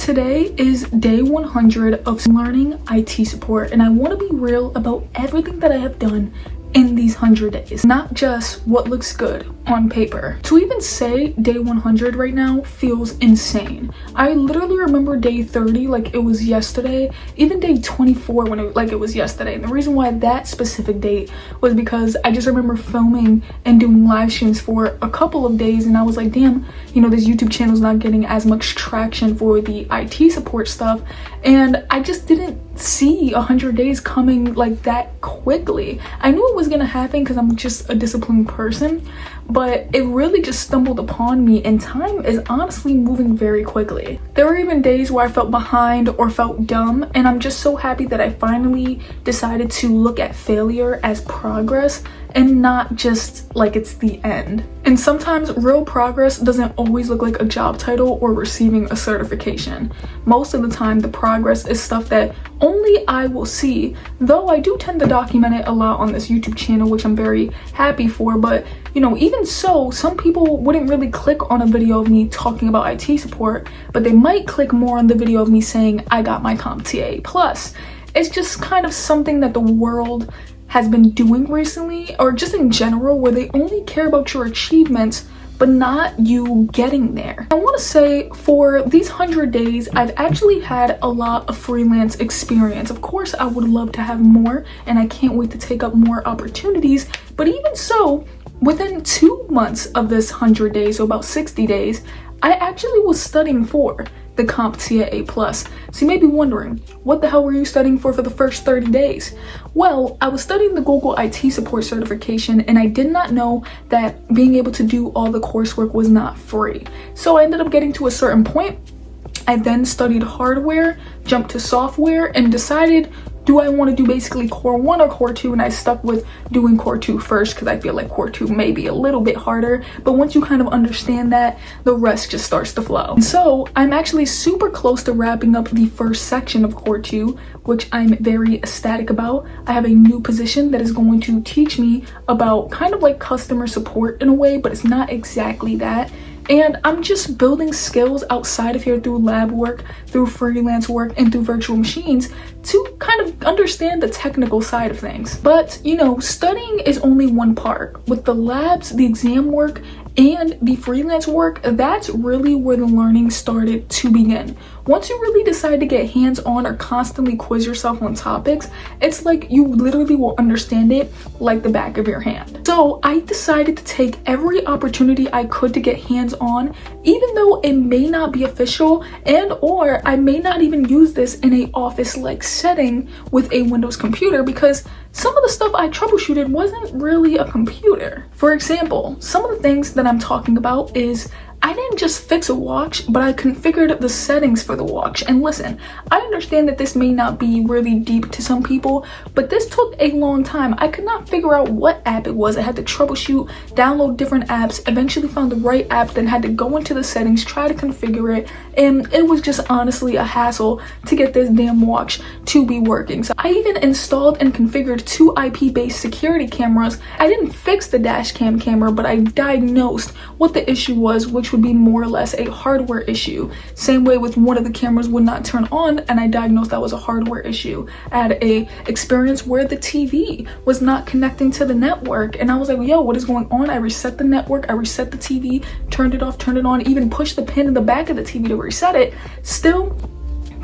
Today is day 100 of learning IT support, and I want to be real about everything that I have done in these 100 days, not just what looks good on paper. To even say day 100 right now feels insane. I literally remember day 30 like it was yesterday, even day 24 when it was yesterday. And the reason why that specific date was because I just remember filming and doing live streams for a couple of days, and I was like, damn, this YouTube channel is not getting as much traction for the IT support stuff, and I just didn't see 100 days coming like that quickly. I knew it was gonna happen because I'm just a disciplined person, but it really just stumbled upon me, and time is honestly moving very quickly. There were even days where I felt behind or felt dumb, and I'm just so happy that I finally decided to look at failure as progress and not just like it's the end. And sometimes real progress doesn't always look like a job title or receiving a certification. Most of the time the progress is stuff that only I will see, though I do tend to document it a lot on this YouTube channel, which I'm very happy for. But even so, some people wouldn't really click on a video of me talking about IT support, but they might click more on the video of me saying I got my CompTIA A+. It's just kind of something that the world has been doing recently, or just in general, where they only care about your achievements but not you getting there. I want to say for these 100 days, I've actually had a lot of freelance experience. Of course, I would love to have more, and I can't wait to take up more opportunities, but even so, within 2 months of this 100 days, so about 60 days, I actually was studying for the CompTIA A+. So you may be wondering, what the hell were you studying for the first 30 days? Well, I was studying the Google IT support certification, and I did not know that being able to do all the coursework was not free. So I ended up getting to a certain point. I then studied hardware, jumped to software, and decided, do I want to do basically core 1 or core 2? And I stuck with doing core 2 first because I feel like core 2 may be a little bit harder, but once you kind of understand that, the rest just starts to flow. And so I'm actually super close to wrapping up the first section of core 2, which I'm very ecstatic about. I have a new position that is going to teach me about kind of like customer support in a way, but it's not exactly that. And I'm just building skills outside of here through lab work, through freelance work, and through virtual machines to kind of understand the technical side of things. But, studying is only one part. With the labs, the exam work, and the freelance work, that's really where the learning started to begin. Once you really decide to get hands-on or constantly quiz yourself on topics, it's like you literally will understand it like the back of your hand. So I decided to take every opportunity I could to get hands-on, even though it may not be official, and or I may not even use this in a office-like setting with a Windows computer, because some of the stuff I troubleshooted wasn't really a computer. For example, some of the things that I'm talking about is I didn't just fix a watch, but I configured the settings for the watch. And listen, I understand that this may not be really deep to some people, but this took a long time. I could not figure out what app it was. I had to troubleshoot, download different apps, eventually found the right app, then had to go into the settings, try to configure it, and it was just honestly a hassle to get this damn watch to be working. So I even installed and configured 2 IP-based security cameras. I didn't fix the dash cam camera, but I diagnosed what the issue was, which would be more or less a hardware issue. Same way with one of the cameras would not turn on, and I diagnosed that was a hardware issue. I had a experience where the TV was not connecting to the network, and I was like, yo, what is going on? I reset the network, I reset the TV, turned it off, turned it on, even pushed the pin in the back of the TV to reset it. Still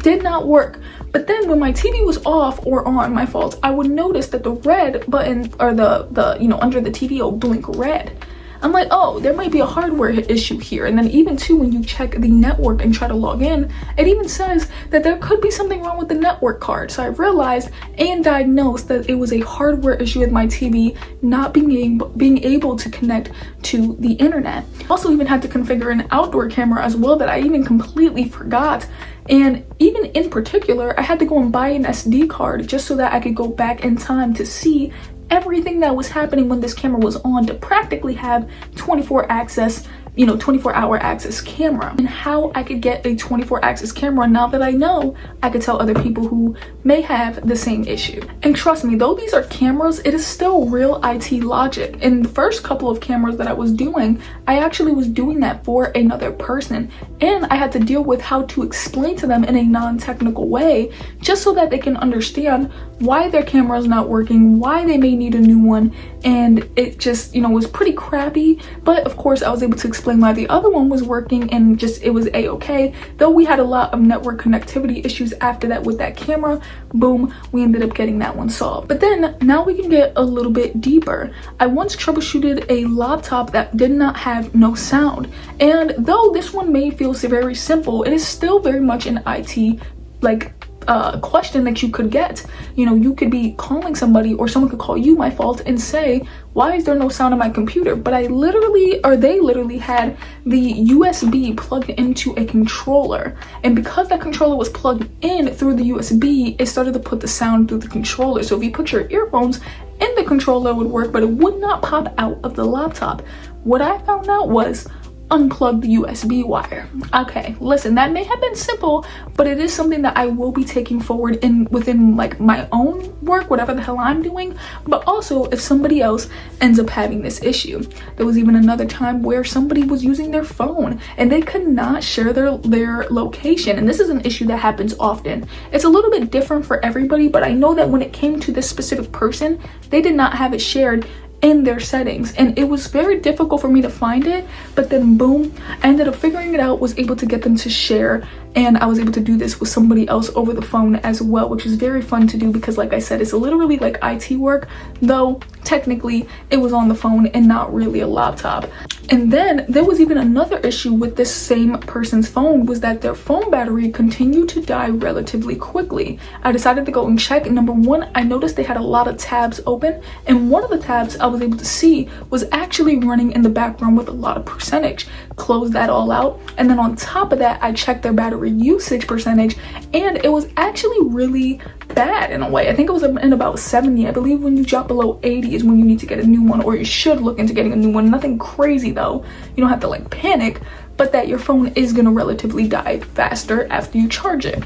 did not work. But then when my TV was off or on, my fault, I would notice that the red button, or the under the TV, will blink red. I'm like, oh, there might be a hardware issue here. And then even too, when you check the network and try to log in, it even says that there could be something wrong with the network card. So I realized and diagnosed that it was a hardware issue with my TV not being able to connect to the internet. Also even had to configure an outdoor camera as well that I even completely forgot. And even in particular, I had to go and buy an SD card just so that I could go back in time to see everything that was happening when this camera was on, to practically have 24 access 24-hour access camera, and how I could get a 24 access camera now that I know I could tell other people who may have the same issue. And trust me, though these are cameras, it is still real IT logic. In the first couple of cameras that I was doing, I actually was doing that for another person, and I had to deal with how to explain to them in a non-technical way just so that they can understand why their camera is not working, why they may need a new one. And it just, was pretty crappy, but of course I was able to explain why the other one was working, and just it was a-okay. Though we had a lot of network connectivity issues after that with that camera, boom, we ended up getting that one solved. But then now we can get a little bit deeper. I once troubleshooted a laptop that did not have no sound, and though this one may feel very simple, it is still very much an IT question that you could get. You could be calling somebody, or someone could call you, my fault, and say, why is there no sound on my computer? But they literally had the USB plugged into a controller, and because that controller was plugged in through the USB, it started to put the sound through the controller. So if you put your earphones in the controller, it would work, but it would not pop out of the laptop. What I found out was unplug the USB wire. Okay, listen, that may have been simple, but it is something that I will be taking forward within my own work, whatever the hell I'm doing, but also if somebody else ends up having this issue. There was even another time where somebody was using their phone and they could not share their location, and this is an issue that happens often. It's a little bit different for everybody, but I know that when it came to this specific person, they did not have it shared in their settings, and it was very difficult for me to find it. But then boom, I ended up figuring it out, was able to get them to share, and I was able to do this with somebody else over the phone as well, which was very fun to do because, like I said, it's literally like IT work, though technically it was on the phone and not really a laptop. And then there was even another issue with this same person's phone, was that their phone battery continued to die relatively quickly. I decided to go and check, and number one, I noticed they had a lot of tabs open, and one of the tabs I was able to see was actually running in the background with a lot of percentage. Closed that all out, and then on top of that, I checked their battery usage percentage, and it was actually really bad in a way. I think it was in about 70. I believe when you drop below 80 is when you need to get a new one, or you should look into getting a new one. Nothing crazy though, you don't have to panic, but that your phone is gonna relatively die faster after you charge it.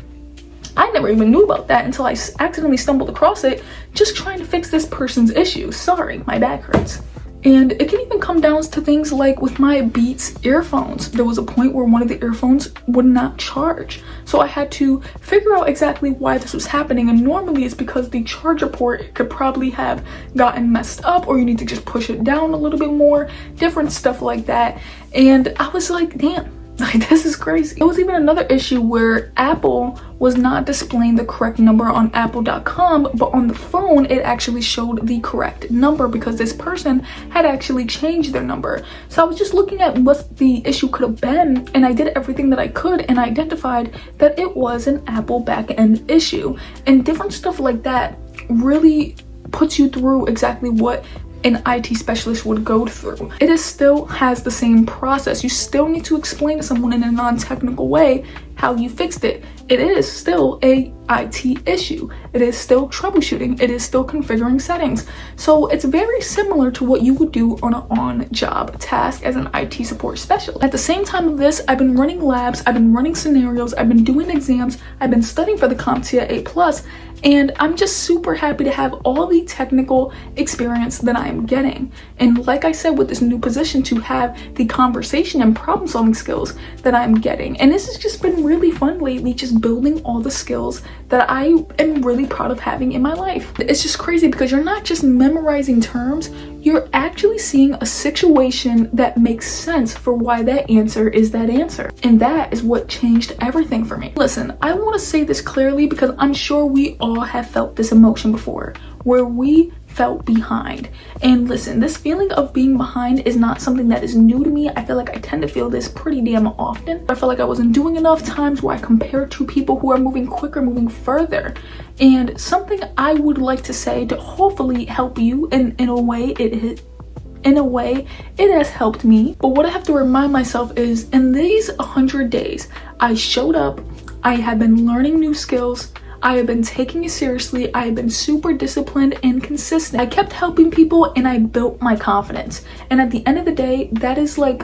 I never even knew about that until I accidentally stumbled across it just trying to fix this person's issue. Sorry, my back hurts. And it can even come down to things like with my Beats earphones. There was a point where one of the earphones would not charge. So I had to figure out exactly why this was happening. And normally it's because the charger port could probably have gotten messed up, or you need to just push it down a little bit more, different stuff like that. And I was like, damn. This is crazy. There was even another issue where Apple was not displaying the correct number on apple.com, but on the phone it actually showed the correct number because this person had actually changed their number. So I was just looking at what the issue could have been, and I did everything that I could and identified that it was an Apple backend issue. And different stuff like that really puts you through exactly what an IT specialist would go through. It still has the same process. You still need to explain to someone in a non-technical way how you fixed it. It is still a IT issue. It is still troubleshooting. It is still configuring settings. So it's very similar to what you would do on an on-job task as an IT support specialist. At the same time of this, I've been running labs, I've been running scenarios, I've been doing exams, I've been studying for the CompTIA A+, and I'm just super happy to have all the technical experience that I'm getting. And like I said, with this new position, to have the conversation and problem solving skills that I'm getting. And this has just been really fun lately, just building all the skills that I am really proud of having in my life. It's just crazy because you're not just memorizing terms, you're actually seeing a situation that makes sense for why that answer is that answer. And that is what changed everything for me. Listen, I want to say this clearly because I'm sure we all have felt this emotion before, where we felt behind. And listen, this feeling of being behind is not something that is new to me. I feel like I tend to feel this pretty damn often. I felt like I wasn't doing enough, times where I compare to people who are moving quicker, moving further. And something I would like to say to hopefully help you, and in a way it has helped me. But what I have to remind myself is, in these 100 days, I showed up, I have been learning new skills, I have been taking it seriously, I have been super disciplined and consistent. I kept helping people and I built my confidence. And at the end of the day, that is like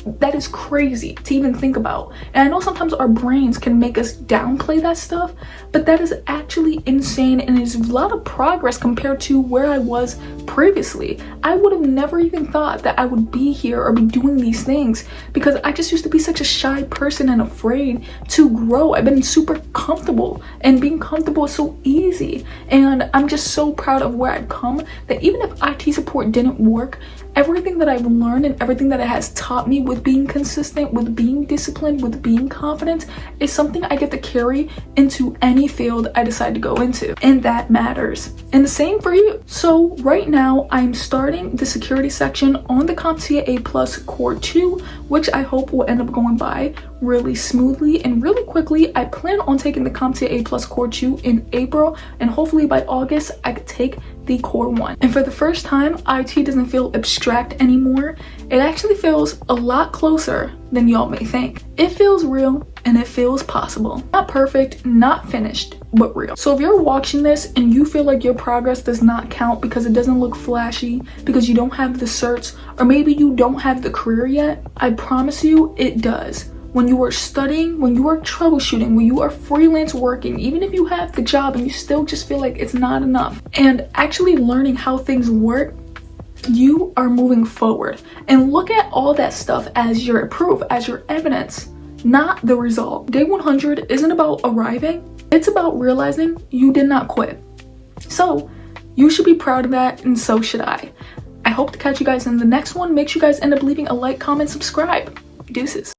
That is crazy to even think about. And I know sometimes our brains can make us downplay that stuff, but that is actually insane and is a lot of progress compared to where I was previously. I would have never even thought that I would be here or be doing these things because I just used to be such a shy person and afraid to grow. I've been super comfortable, and being comfortable is so easy. And I'm just so proud of where I've come, that even if IT support didn't work, everything that I've learned and everything that it has taught me with being consistent, with being disciplined, with being confident is something I get to carry into any field I decide to go into. And that matters. And the same for you. So right now I'm starting the security section on the CompTIA A+ Core 2, which I hope will end up going by really smoothly and really quickly. I plan on taking the CompTIA A+ Core 2 in April, and hopefully by August I could take the Core 1. And for the first time, IT doesn't feel abstract anymore. It actually feels a lot closer than y'all may think. It feels real and it feels possible. Not perfect, not finished, but real. So if you're watching this and you feel like your progress does not count because it doesn't look flashy, because you don't have the certs, or maybe you don't have the career yet, I promise you it does. When you are studying, when you are troubleshooting, when you are freelance working, even if you have the job and you still just feel like it's not enough, and actually learning how things work, you are moving forward. And look at all that stuff as your proof, as your evidence, not the result. Day 100 isn't about arriving, it's about realizing you did not quit. So you should be proud of that, and so should I. I hope to catch you guys in the next one. Make sure you guys end up leaving a like, comment, subscribe. Deuces.